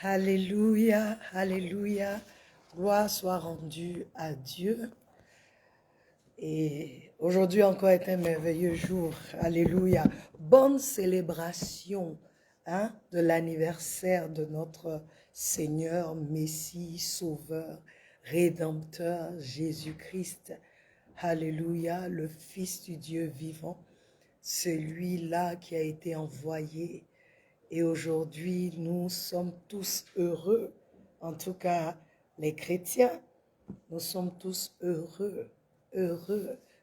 Alléluia, alléluia. Gloire soit rendue à Dieu. Et aujourd'hui encore est un merveilleux jour. Alléluia. Bonne célébration de l'anniversaire de notre Seigneur, Messie, Sauveur, Rédempteur, Jésus-Christ. Alléluia, le Fils du Dieu vivant, celui-là qui a été envoyé. Et aujourd'hui, nous sommes tous heureux, en tout cas les chrétiens, nous sommes tous heureux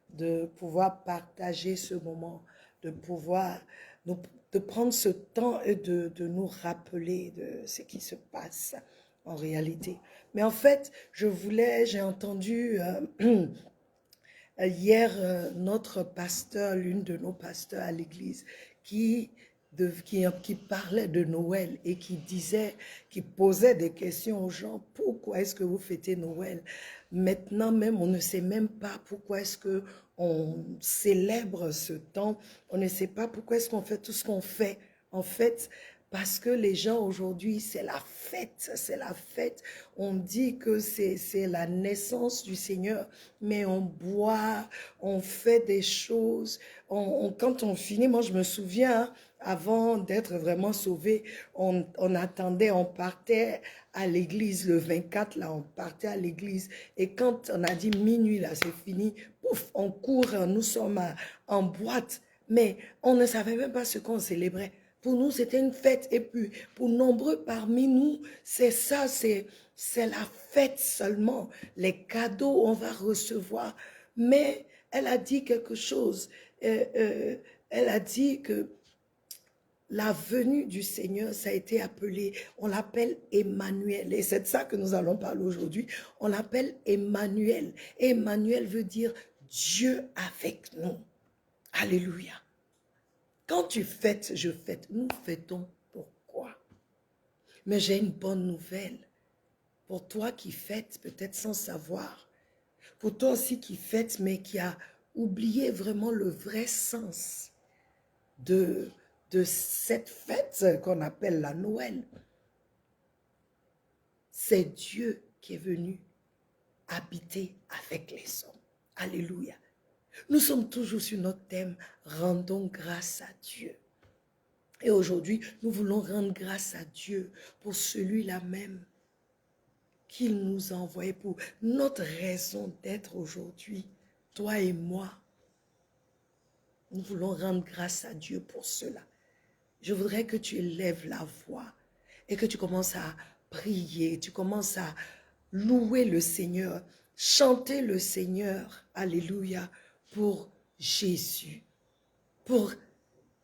de pouvoir partager ce moment, de prendre ce temps et de nous rappeler de ce qui se passe en réalité. Mais en fait, j'ai entendu hier notre pasteur, l'une de nos pasteurs à l'église, qui parlait de Noël et qui posait des questions aux gens. Pourquoi est-ce que vous fêtez Noël? Maintenant même, on ne sait même pas pourquoi est-ce que on célèbre ce temps. On ne sait pas pourquoi est-ce qu'on fait tout ce qu'on fait. En fait, parce que les gens aujourd'hui, c'est la fête, c'est la fête. On dit que c'est la naissance du Seigneur, mais on boit, on fait des choses. Quand on finit, moi je me souviens, avant d'être vraiment sauvé, on attendait, on partait à l'église le 24, là, on partait à l'église. Et quand on a dit minuit, là, c'est fini, pouf, on court, nous sommes en boîte. Mais on ne savait même pas ce qu'on célébrait. Pour nous, c'était une fête. Et puis, pour nombreux parmi nous, c'est ça, c'est la fête seulement. Les cadeaux, on va recevoir. Mais elle a dit quelque chose. Elle a dit que la venue du Seigneur, ça a été appelé, on l'appelle Emmanuel. Et c'est de ça que nous allons parler aujourd'hui. On l'appelle Emmanuel. Et Emmanuel veut dire Dieu avec nous. Alléluia. Quand tu fêtes, je fête. Nous fêtons pourquoi? Mais j'ai une bonne nouvelle. Pour toi qui fêtes, peut-être sans savoir. Pour toi aussi qui fêtes, mais qui a oublié vraiment le vrai sens de cette fête qu'on appelle la Noël. C'est Dieu qui est venu habiter avec les hommes. Alléluia. Nous sommes toujours sur notre thème, rendons grâce à Dieu. Et aujourd'hui, nous voulons rendre grâce à Dieu pour celui-là même qu'il nous a envoyé, pour notre raison d'être aujourd'hui, toi et moi. Nous voulons rendre grâce à Dieu pour cela. Je voudrais que tu élèves la voix et que tu commences à prier, tu commences à louer le Seigneur, chanter le Seigneur, alléluia, pour Jésus, pour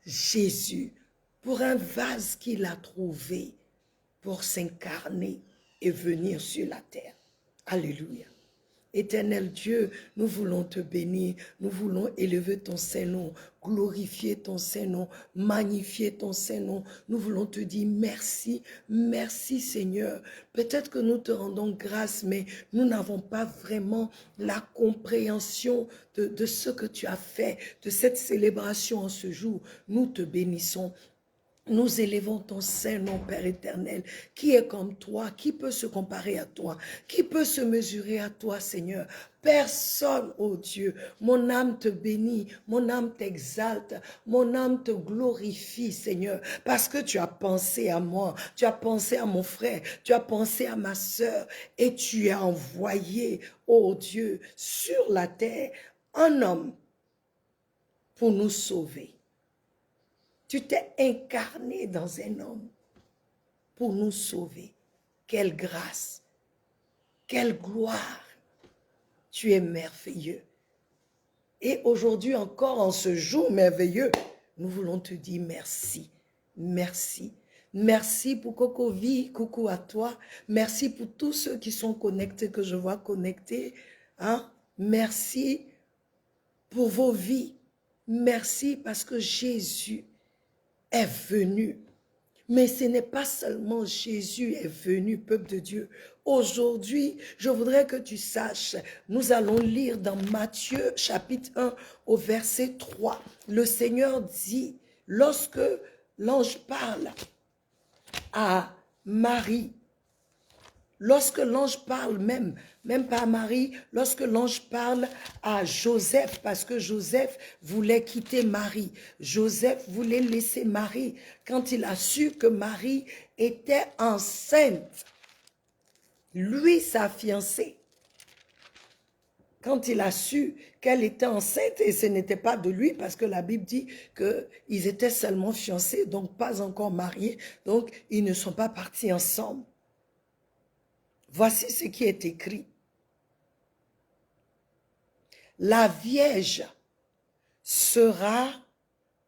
Jésus, pour un vase qu'il a trouvé pour s'incarner et venir sur la terre. Alléluia. Éternel Dieu, nous voulons te bénir, nous voulons élever ton Saint-Nom, glorifier ton Saint-Nom, magnifier ton Saint-Nom. Nous voulons te dire merci, merci Seigneur. Peut-être que nous te rendons grâce, mais nous n'avons pas vraiment la compréhension de ce que tu as fait, de cette célébration en ce jour. Nous te bénissons. Nous élevons ton Saint-Nom, Père éternel, qui est comme toi, qui peut se comparer à toi, qui peut se mesurer à toi, Seigneur. Personne, ô Dieu, mon âme te bénit, mon âme t'exalte, mon âme te glorifie, Seigneur, parce que tu as pensé à moi, tu as pensé à mon frère, tu as pensé à ma sœur, et tu as envoyé, ô Dieu, sur la terre, un homme pour nous sauver. Tu t'es incarné dans un homme pour nous sauver. Quelle grâce, quelle gloire. Tu es merveilleux. Et aujourd'hui encore, en ce jour merveilleux, nous voulons te dire merci, merci. Merci pour Cocovi, coucou à toi. Merci pour tous ceux qui sont connectés, que je vois connectés. Merci pour vos vies. Merci parce que Jésus est venu. Mais ce n'est pas seulement Jésus est venu, peuple de Dieu. Aujourd'hui, je voudrais que tu saches, nous allons lire dans Matthieu chapitre 1 au verset 3. Le Seigneur dit, lorsque l'ange parle à Marie, lorsque l'ange parle même pas à Marie, lorsque l'ange parle à Joseph, parce que Joseph voulait quitter Marie, Joseph voulait laisser Marie, quand il a su que Marie était enceinte, lui, sa fiancée, quand il a su qu'elle était enceinte, et ce n'était pas de lui, parce que la Bible dit qu'ils étaient seulement fiancés, donc pas encore mariés, donc ils ne sont pas partis ensemble. Voici ce qui est écrit. La Vierge sera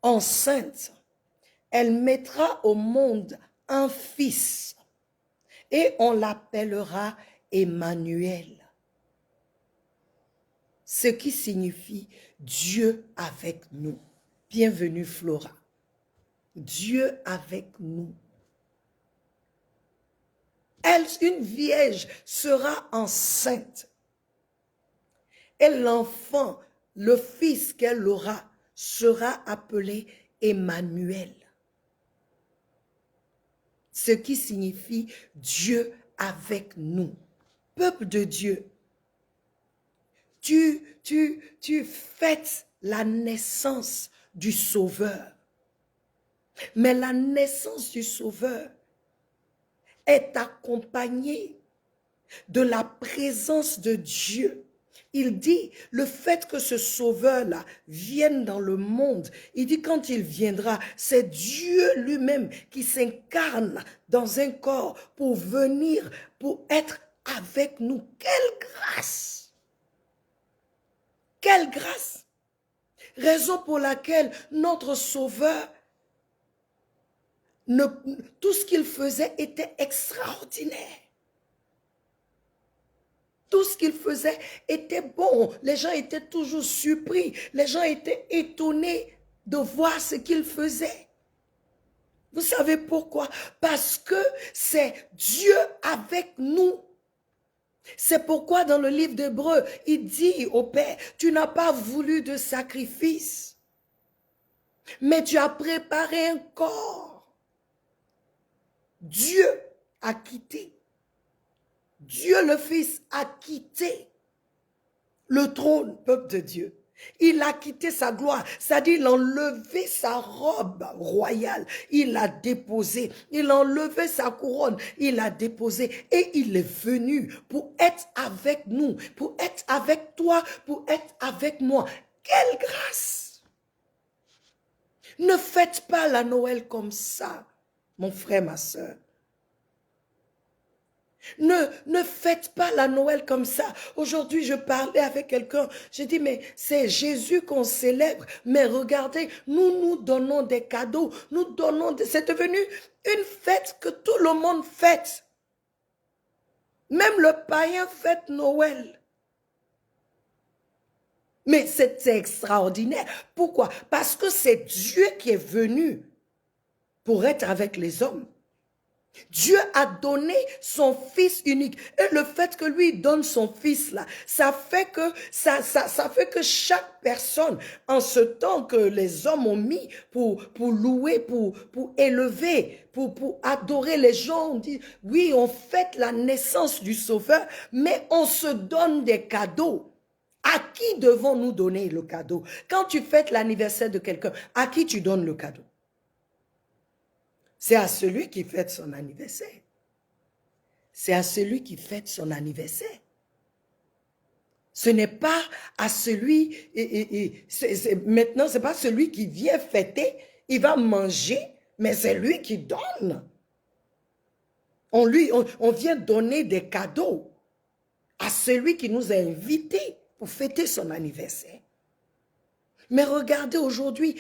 enceinte. Elle mettra au monde un fils et on l'appellera Emmanuel. Ce qui signifie Dieu avec nous. Bienvenue Flora. Dieu avec nous. Elle, une vierge, sera enceinte. Et l'enfant, le fils qu'elle aura, sera appelé Emmanuel. Ce qui signifie Dieu avec nous. Peuple de Dieu, tu fêtes la naissance du Sauveur. Mais la naissance du Sauveur est accompagnée de la présence de Dieu. Il dit, le fait que ce Sauveur-là vienne dans le monde, il dit quand il viendra, c'est Dieu lui-même qui s'incarne dans un corps pour venir, pour être avec nous. Quelle grâce! Quelle grâce! Raison pour laquelle notre Sauveur, tout ce qu'il faisait était extraordinaire. Tout ce qu'il faisait était bon. Les gens étaient toujours surpris. Les gens étaient étonnés de voir ce qu'il faisait. Vous savez pourquoi? Parce que c'est Dieu avec nous. C'est pourquoi dans le livre d'Hébreux, il dit au Père, tu n'as pas voulu de sacrifice, mais tu as préparé un corps. Dieu a quitté. Dieu le Fils a quitté le trône, peuple de Dieu. Il a quitté sa gloire, c'est-à-dire il a enlevé sa robe royale, il l'a déposée, il a enlevé sa couronne, il l'a déposée et il est venu pour être avec nous, pour être avec toi, pour être avec moi. Quelle grâce! Ne faites pas la Noël comme ça, mon frère, ma soeur. Ne faites pas la Noël comme ça. Aujourd'hui, je parlais avec quelqu'un. J'ai dit, mais c'est Jésus qu'on célèbre. Mais regardez, nous donnons des cadeaux. C'est devenu une fête que tout le monde fête. Même le païen fête Noël. Mais c'est extraordinaire. Pourquoi? Parce que c'est Dieu qui est venu pour être avec les hommes. Dieu a donné son fils unique. Et le fait que lui donne son fils là, ça fait que chaque personne, en ce temps que les hommes ont mis pour louer, pour élever, pour adorer les gens, on dit, oui, on fête la naissance du Sauveur, mais on se donne des cadeaux. À qui devons-nous donner le cadeau? Quand tu fêtes l'anniversaire de quelqu'un, à qui tu donnes le cadeau? C'est à celui qui fête son anniversaire. C'est à celui qui fête son anniversaire. Ce n'est pas à celui, maintenant, ce n'est pas celui qui vient fêter, il va manger, mais c'est lui qui donne. On vient donner des cadeaux à celui qui nous a invités pour fêter son anniversaire. Mais regardez aujourd'hui,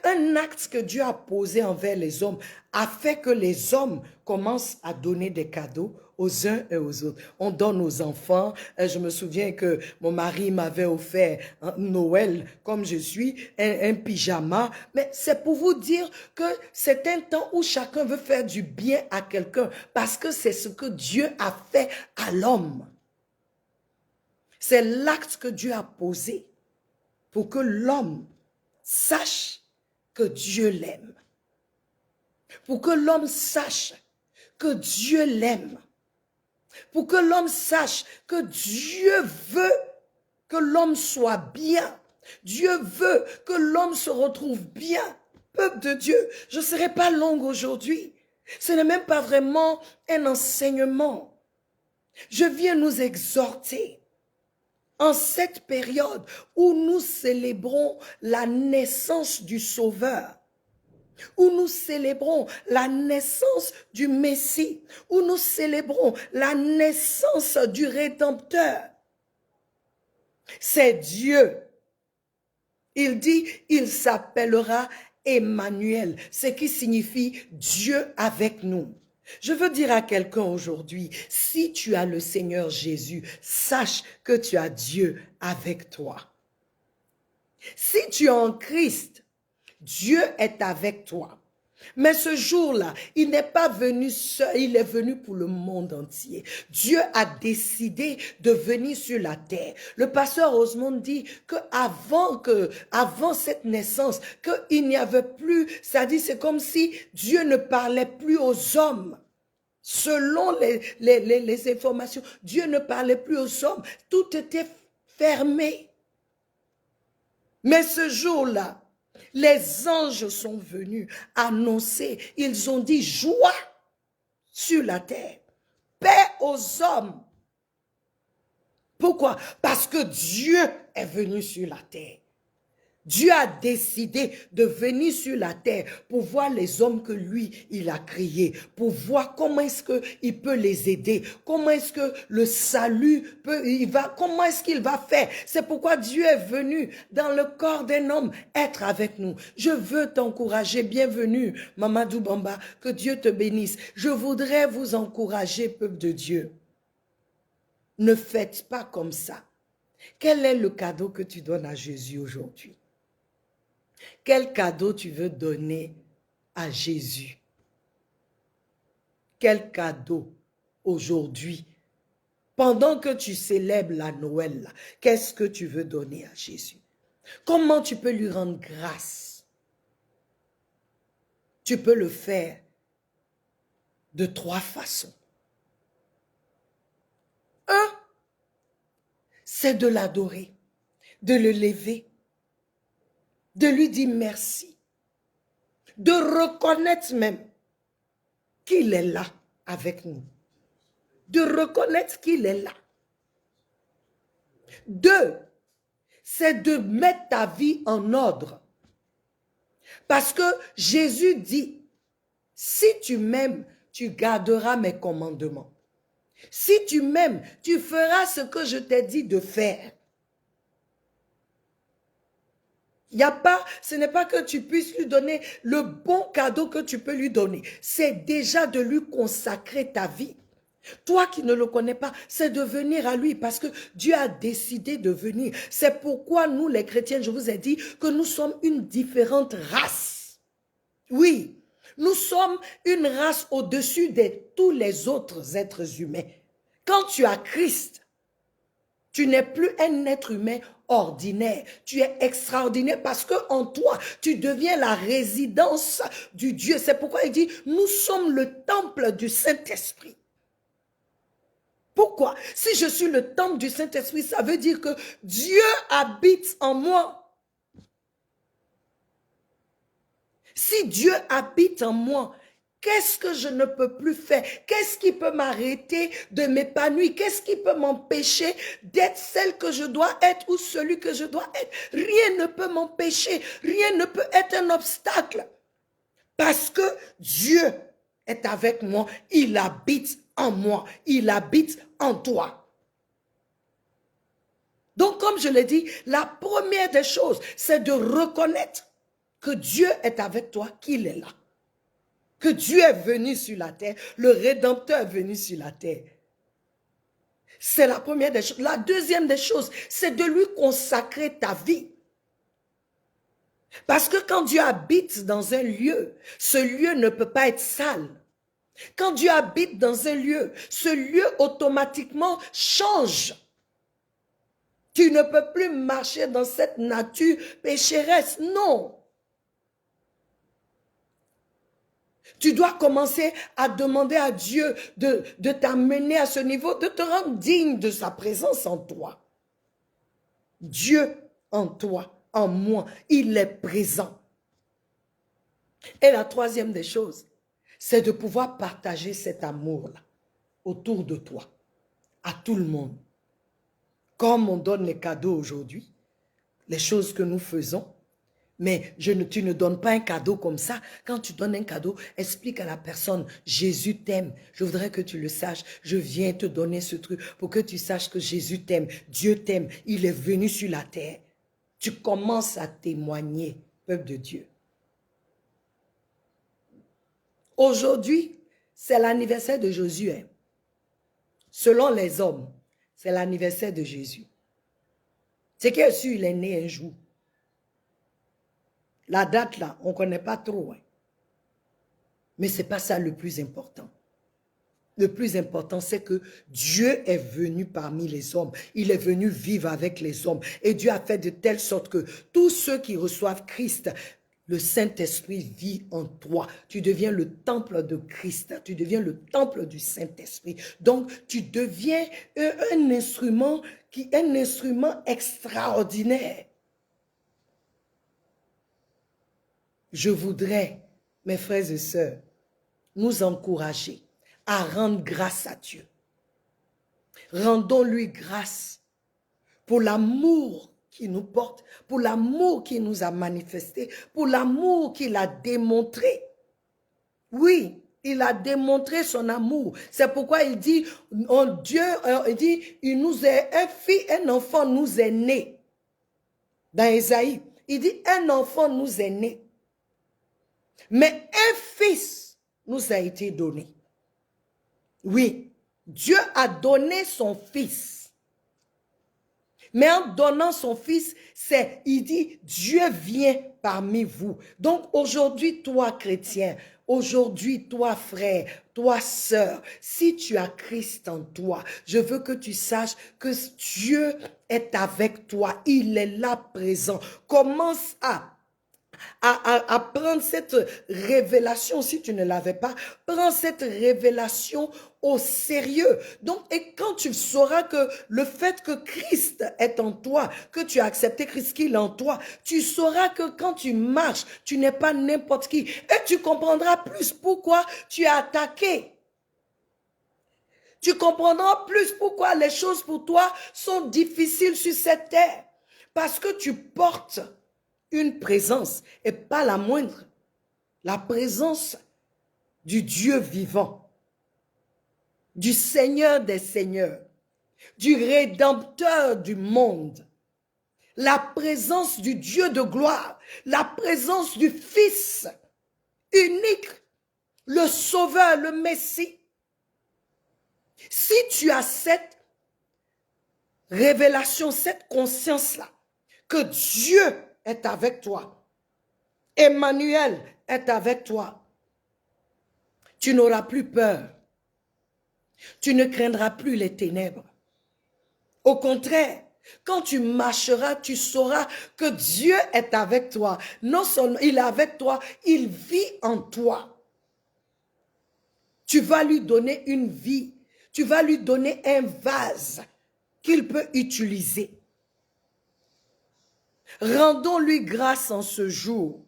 un acte que Dieu a posé envers les hommes a fait que les hommes commencent à donner des cadeaux aux uns et aux autres. On donne aux enfants. Je me souviens que mon mari m'avait offert Noël, comme je suis, un pyjama. Mais c'est pour vous dire que c'est un temps où chacun veut faire du bien à quelqu'un parce que c'est ce que Dieu a fait à l'homme. C'est l'acte que Dieu a posé pour que l'homme sache que Dieu l'aime. Pour que l'homme sache que Dieu l'aime. Pour que l'homme sache que Dieu veut que l'homme soit bien. Dieu veut que l'homme se retrouve bien. Peuple de Dieu, je ne serai pas longue aujourd'hui. Ce n'est même pas vraiment un enseignement. Je viens nous exhorter en cette période où nous célébrons la naissance du Sauveur, où nous célébrons la naissance du Messie, où nous célébrons la naissance du Rédempteur. C'est Dieu. Il dit, il s'appellera Emmanuel, ce qui signifie Dieu avec nous. Je veux dire à quelqu'un aujourd'hui, si tu as le Seigneur Jésus, sache que tu as Dieu avec toi. Si tu es en Christ, Dieu est avec toi. Mais ce jour-là, il n'est pas venu seul, il est venu pour le monde entier. Dieu a décidé de venir sur la terre. Le pasteur Osmond dit avant cette naissance, qu'il n'y avait plus, c'est-à-dire c'est comme si Dieu ne parlait plus aux hommes. Selon les informations, Dieu ne parlait plus aux hommes. Tout était fermé. Mais ce jour-là, les anges sont venus annoncer, ils ont dit joie sur la terre, paix aux hommes. Pourquoi? Parce que Dieu est venu sur la terre. Dieu a décidé de venir sur la terre pour voir les hommes que lui, il a créés, pour voir comment est-ce qu'il peut les aider, comment est-ce que le salut comment est-ce qu'il va faire. C'est pourquoi Dieu est venu dans le corps d'un homme être avec nous. Je veux t'encourager, bienvenue Mamadou Bamba, que Dieu te bénisse. Je voudrais vous encourager, peuple de Dieu. Ne faites pas comme ça. Quel est le cadeau que tu donnes à Jésus aujourd'hui? Quel cadeau tu veux donner à Jésus? Quel cadeau aujourd'hui? Pendant que tu célèbres la Noël, qu'est-ce que tu veux donner à Jésus? Comment tu peux lui rendre grâce? Tu peux le faire de 3 façons. 1, c'est de l'adorer, de le lever, de lui dire merci, de reconnaître même qu'il est là avec nous, de reconnaître qu'il est là. 2, c'est de mettre ta vie en ordre. Parce que Jésus dit, si tu m'aimes, tu garderas mes commandements. Si tu m'aimes, tu feras ce que je t'ai dit de faire. Ce n'est pas que tu puisses lui donner le bon cadeau que tu peux lui donner. C'est déjà de lui consacrer ta vie. Toi qui ne le connais pas, c'est de venir à lui parce que Dieu a décidé de venir. C'est pourquoi nous les chrétiens, je vous ai dit que nous sommes une différente race. Oui, nous sommes une race au-dessus de tous les autres êtres humains. Quand tu as Christ, tu n'es plus un être humain ordinaire. Tu es extraordinaire parce que en toi, tu deviens la résidence du Dieu. C'est pourquoi il dit, nous sommes le temple du Saint-Esprit. Pourquoi? Si je suis le temple du Saint-Esprit, ça veut dire que Dieu habite en moi. Si Dieu habite en moi, qu'est-ce que je ne peux plus faire? Qu'est-ce qui peut m'arrêter de m'épanouir? Qu'est-ce qui peut m'empêcher d'être celle que je dois être ou celui que je dois être? Rien ne peut m'empêcher. Rien ne peut être un obstacle. Parce que Dieu est avec moi. Il habite en moi. Il habite en toi. Donc, comme je l'ai dit, la première des choses, c'est de reconnaître que Dieu est avec toi, qu'il est là. Que Dieu est venu sur la terre, le Rédempteur est venu sur la terre. C'est la première des choses. La deuxième des choses, c'est de lui consacrer ta vie. Parce que quand Dieu habite dans un lieu, ce lieu ne peut pas être sale. Quand Dieu habite dans un lieu, ce lieu automatiquement change. Tu ne peux plus marcher dans cette nature pécheresse, non. Tu dois commencer à demander à Dieu de t'amener à ce niveau, de te rendre digne de sa présence en toi. Dieu en toi, en moi, il est présent. Et la troisième des choses, c'est de pouvoir partager cet amour-là autour de toi, à tout le monde. Comme on donne les cadeaux aujourd'hui, les choses que nous faisons, mais tu ne donnes pas un cadeau comme ça. Quand tu donnes un cadeau, explique à la personne, Jésus t'aime. Je voudrais que tu le saches. Je viens te donner ce truc pour que tu saches que Jésus t'aime. Dieu t'aime. Il est venu sur la terre. Tu commences à témoigner, peuple de Dieu. Aujourd'hui, c'est l'anniversaire de Josué. Selon les hommes, c'est l'anniversaire de Jésus. C'est qu'il est né un jour. La date là, on ne connaît pas trop. Hein. Mais ce n'est pas ça le plus important. Le plus important, c'est que Dieu est venu parmi les hommes. Il est venu vivre avec les hommes. Et Dieu a fait de telle sorte que tous ceux qui reçoivent Christ, le Saint-Esprit vit en toi. Tu deviens le temple de Christ. Tu deviens le temple du Saint-Esprit. Donc, tu deviens un instrument extraordinaire. Je voudrais, mes frères et sœurs, nous encourager à rendre grâce à Dieu. Rendons-lui grâce pour l'amour qu'il nous porte, pour l'amour qu'il nous a manifesté, pour l'amour qu'il a démontré. Oui, il a démontré son amour. C'est pourquoi il dit, un enfant nous est né. Dans Ésaïe, il dit, un enfant nous est né. Mais un fils nous a été donné. Oui, Dieu a donné son fils. Mais en donnant son fils, il dit, Dieu vient parmi vous. Donc aujourd'hui, toi chrétien, aujourd'hui, toi frère, toi sœur, si tu as Christ en toi, je veux que tu saches que Dieu est avec toi. Il est là présent. Commence à prendre cette révélation, si tu ne l'avais pas, prends cette révélation au sérieux. Donc, et quand tu sauras que le fait que Christ est en toi, que tu as accepté Christ qu'il est en toi, tu sauras que quand tu marches, tu n'es pas n'importe qui. Et tu comprendras plus pourquoi tu es attaqué. Tu comprendras plus pourquoi les choses pour toi sont difficiles sur cette terre. Parce que tu portes une présence, et pas la moindre, la présence du Dieu vivant, du Seigneur des Seigneurs, du Rédempteur du monde, la présence du Dieu de gloire, la présence du Fils unique, le Sauveur, le Messie. Si tu as cette révélation, cette conscience-là, que Dieu est avec toi. Emmanuel est avec toi. Tu n'auras plus peur. Tu ne craindras plus les ténèbres. Au contraire, quand tu marcheras, tu sauras que Dieu est avec toi. Non seulement il est avec toi, il vit en toi. Tu vas lui donner une vie. Tu vas lui donner un vase qu'il peut utiliser. Rendons-lui grâce en ce jour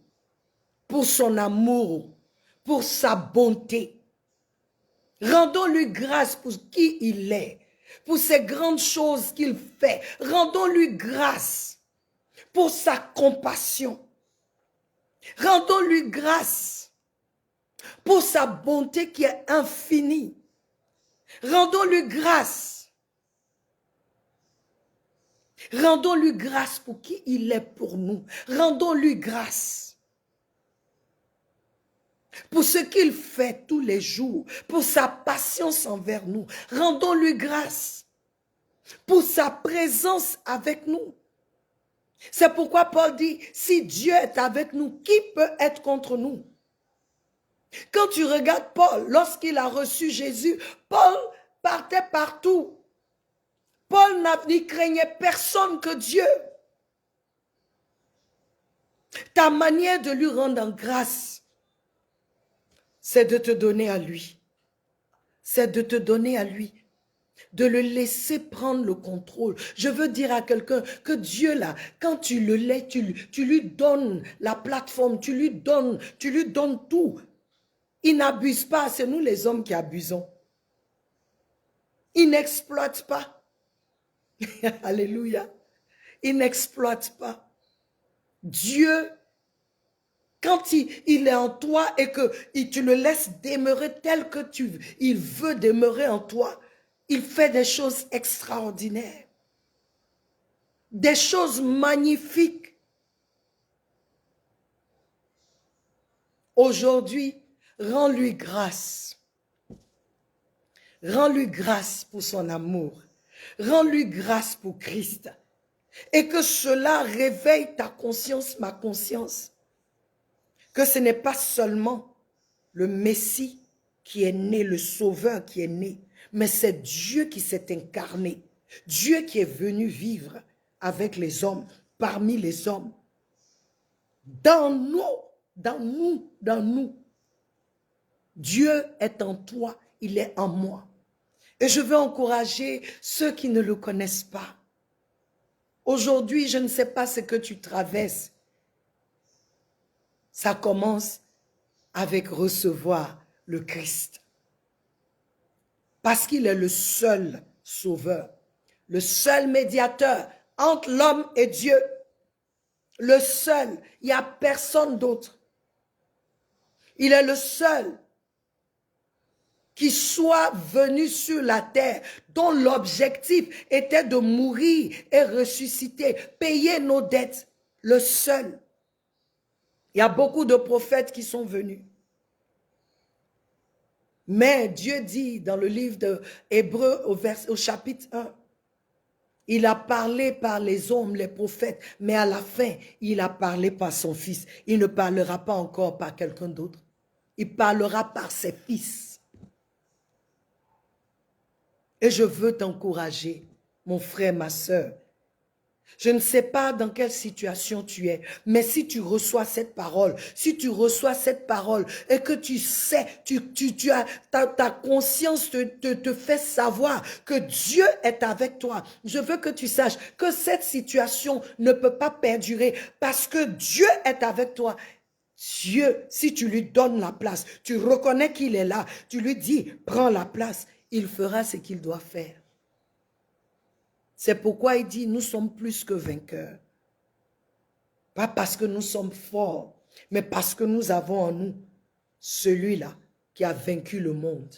pour son amour, pour sa bonté. Rendons-lui grâce pour qui il est, pour ces grandes choses qu'il fait. Rendons-lui grâce pour sa compassion. Rendons-lui grâce pour sa bonté qui est infinie. Rendons-lui grâce. Rendons-lui grâce pour qui il est pour nous. Rendons-lui grâce pour ce qu'il fait tous les jours, pour sa patience envers nous. Rendons-lui grâce pour sa présence avec nous. C'est pourquoi Paul dit, si Dieu est avec nous, qui peut être contre nous? Quand tu regardes Paul, lorsqu'il a reçu Jésus, Paul partait partout. Paul n'y craignait personne que Dieu. Ta manière de lui rendre grâce, c'est de te donner à lui. C'est de te donner à lui. De le laisser prendre le contrôle. Je veux dire à quelqu'un que Dieu, là, quand tu le laisses, tu lui donnes la plateforme, tu lui donnes tout. Il n'abuse pas, c'est nous les hommes qui abusons. Il n'exploite pas. Alléluia. Il n'exploite pas. Dieu, quand il est en toi et que tu le laisses demeurer tel que il veut demeurer en toi, il fait des choses extraordinaires. Des choses magnifiques. Aujourd'hui, rends-lui grâce. Rends-lui grâce pour son amour. Rends-lui grâce pour Christ. Et que cela réveille ta conscience, ma conscience. Que ce n'est pas seulement le Messie qui est né, le Sauveur qui est né, mais c'est Dieu qui s'est incarné. Dieu qui est venu vivre avec les hommes, parmi les hommes. Dans nous. Dieu est en toi, il est en moi. Et je veux encourager ceux qui ne le connaissent pas. Aujourd'hui, je ne sais pas ce que tu traverses. Ça commence avec recevoir le Christ. Parce qu'il est le seul sauveur, le seul médiateur entre l'homme et Dieu. Le seul, il n'y a personne d'autre. Il est le seul qui soit venu sur la terre, dont l'objectif était de mourir et ressusciter, payer nos dettes. Le seul. Il y a beaucoup de prophètes qui sont venus. Mais Dieu dit dans le livre de Hébreux au chapitre 1, il a parlé par les hommes, les prophètes, mais à la fin, il a parlé par son fils. Il ne parlera pas encore par quelqu'un d'autre. Il parlera par ses fils. Et je veux t'encourager, mon frère, ma soeur. Je ne sais pas dans quelle situation tu es, mais si tu reçois cette parole, et que tu sais, ta conscience te fait savoir que Dieu est avec toi, je veux que tu saches que cette situation ne peut pas perdurer parce que Dieu est avec toi. Dieu, si tu lui donnes la place, tu reconnais qu'il est là, tu lui dis, prends la place, il fera ce qu'il doit faire. C'est pourquoi il dit, nous sommes plus que vainqueurs. Pas parce que nous sommes forts, mais parce que nous avons en nous celui-là qui a vaincu le monde.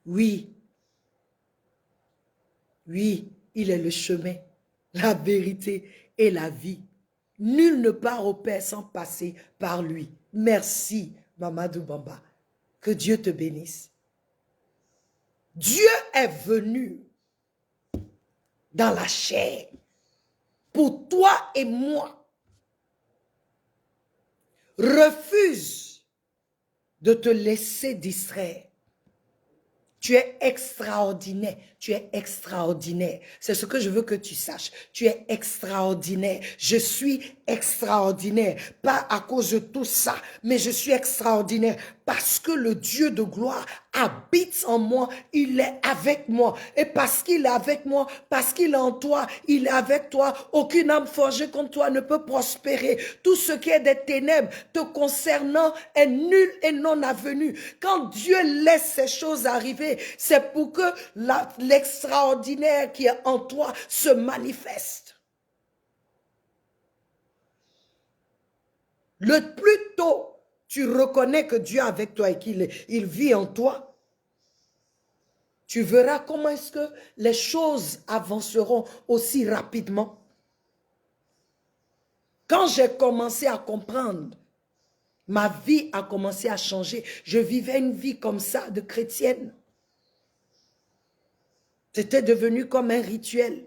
Oui, il est le chemin, la vérité et la vie. Nul ne part au Père sans passer par lui. Merci, Mamadou Bamba. Que Dieu te bénisse. Dieu est venu dans la chair pour toi et moi. Refuse de te laisser distraire. Tu es extraordinaire, tu es extraordinaire. C'est ce que je veux que tu saches. Tu es extraordinaire. Je suis extraordinaire. Pas à cause de tout ça, mais je suis extraordinaire. Parce que le Dieu de gloire habite en moi, il est avec moi. Et parce qu'il est avec moi, parce qu'il est en toi, il est avec toi. Aucune âme forgée contre toi ne peut prospérer. Tout ce qui est des ténèbres te concernant est nul et non avenu. Quand Dieu laisse ces choses arriver, c'est pour que l'extraordinaire qui est en toi se manifeste. Le plus tôt tu reconnais que Dieu est avec toi et qu'il vit en toi, tu verras comment est-ce que les choses avanceront aussi rapidement. Quand j'ai commencé à comprendre, ma vie a commencé à changer. Je vivais une vie comme ça, de chrétienne. C'était devenu comme un rituel.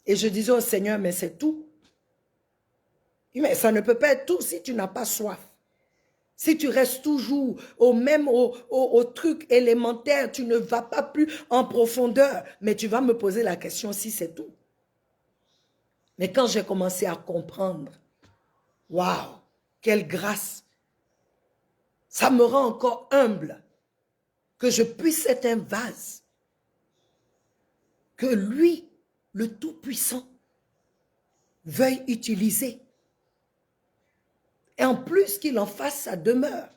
Et je disais au Seigneur, mais c'est tout. Mais ça ne peut pas être tout si tu n'as pas soif. Si tu restes toujours au truc élémentaire, tu ne vas pas plus en profondeur. Mais tu vas me poser la question si c'est tout. Mais quand j'ai commencé à comprendre, waouh, quelle grâce. Ça me rend encore humble que je puisse être un vase que lui, le Tout-Puissant, veuille utiliser. Et en plus qu'il en fasse sa demeure.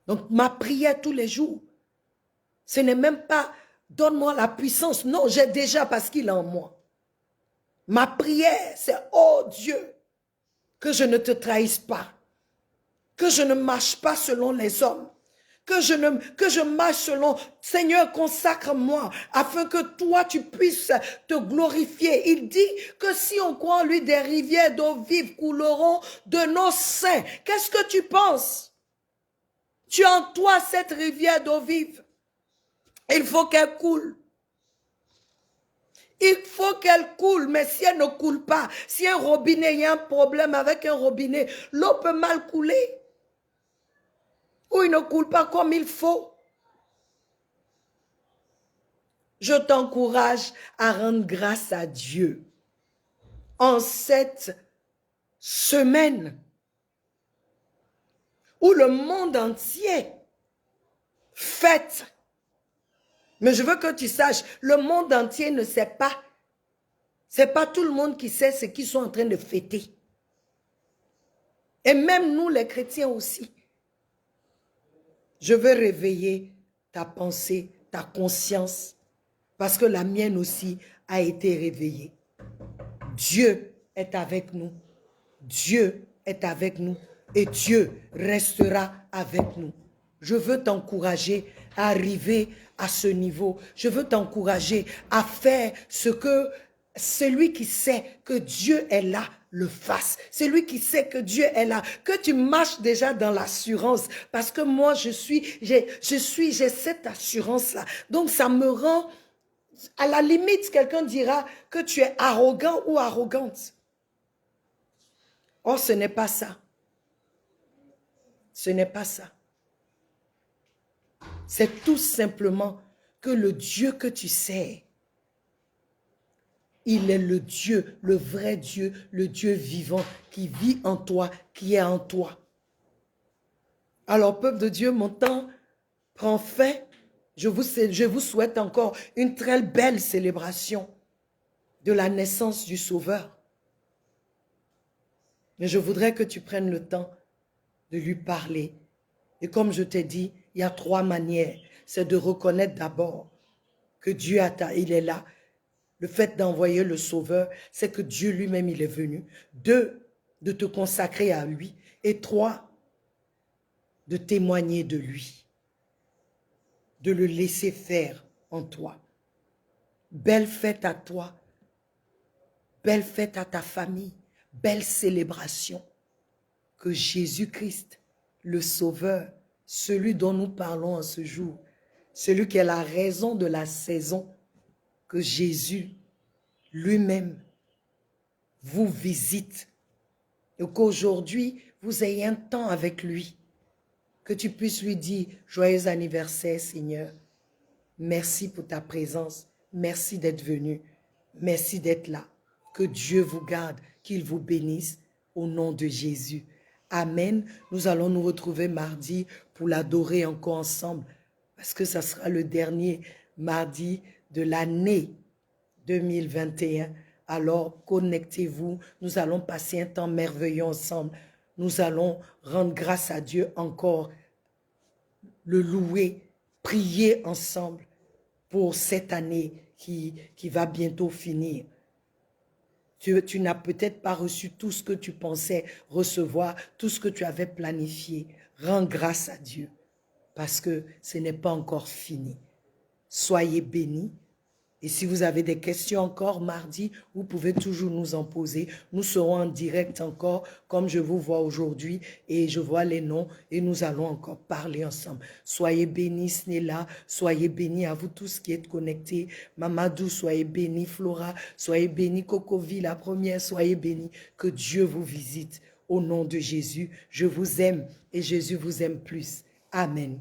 Donc ma prière tous les jours, ce n'est même pas donne-moi la puissance. Non, j'ai déjà parce qu'il est en moi. Ma prière, c'est oh Dieu, que je ne te trahisse pas, que je ne marche pas selon les hommes, que je marche selon, Seigneur, consacre-moi, afin que toi, tu puisses te glorifier. Il dit que si on croit en lui, des rivières d'eau vive couleront de nos seins. Qu'est-ce que tu penses? Tu as en toi cette rivière d'eau vive. Il faut qu'elle coule. Il faut qu'elle coule, mais si elle ne coule pas, si un robinet, il y a un problème avec un robinet, l'eau peut mal couler. Ou il ne coule pas comme il faut. Je t'encourage à rendre grâce à Dieu en cette semaine où le monde entier fête. Mais je veux que tu saches, le monde entier ne sait pas. Ce n'est pas tout le monde qui sait ce qu'ils sont en train de fêter. Et même nous, les chrétiens aussi. Je veux réveiller ta pensée, ta conscience, parce que la mienne aussi a été réveillée. Dieu est avec nous. Dieu est avec nous et Dieu restera avec nous. Je veux t'encourager à arriver à ce niveau. Je veux t'encourager à faire ce que celui qui sait que Dieu est là le fasse. Celui qui sait que Dieu est là, que tu marches déjà dans l'assurance, parce que moi j'ai cette assurance-là. Donc ça me rend, à la limite, quelqu'un dira que tu es arrogant ou arrogante. Or, ce n'est pas ça. Ce n'est pas ça. C'est tout simplement que le Dieu que tu sais, il est le Dieu, le vrai Dieu, le Dieu vivant qui vit en toi, qui est en toi. Alors, peuple de Dieu, mon temps prend fin. Je vous souhaite encore une très belle célébration de la naissance du Sauveur. Mais je voudrais que tu prennes le temps de lui parler. Et comme je t'ai dit, il y a 3 manières. C'est de reconnaître d'abord que Dieu il est là. Le fait d'envoyer le Sauveur, c'est que Dieu lui-même, il est venu. 2, de te consacrer à lui. Et 3, de témoigner de lui. De le laisser faire en toi. Belle fête à toi. Belle fête à ta famille. Belle célébration. Que Jésus-Christ, le Sauveur, celui dont nous parlons en ce jour, celui qui est la raison de la saison, que Jésus lui-même vous visite et qu'aujourd'hui, vous ayez un temps avec lui, que tu puisses lui dire « Joyeux anniversaire, Seigneur. Merci pour ta présence. Merci d'être venu. Merci d'être là. Que Dieu vous garde, qu'il vous bénisse au nom de Jésus. » Amen. Nous allons nous retrouver mardi pour l'adorer encore ensemble parce que ça sera le dernier mardi de l'année 2021. Alors, connectez-vous. Nous allons passer un temps merveilleux ensemble. Nous allons rendre grâce à Dieu encore, le louer, prier ensemble pour cette année qui va bientôt finir. Tu n'as peut-être pas reçu tout ce que tu pensais recevoir, tout ce que tu avais planifié. Rends grâce à Dieu parce que ce n'est pas encore fini. Soyez bénis. Et si vous avez des questions encore mardi, vous pouvez toujours nous en poser. Nous serons en direct encore, comme je vous vois aujourd'hui, et je vois les noms, et nous allons encore parler ensemble. Soyez bénis, Snella, soyez bénis à vous tous qui êtes connectés. Mamadou, soyez bénis, Flora, soyez bénis, Cocovi, la première, soyez bénis. Que Dieu vous visite. Au nom de Jésus, je vous aime, et Jésus vous aime plus. Amen.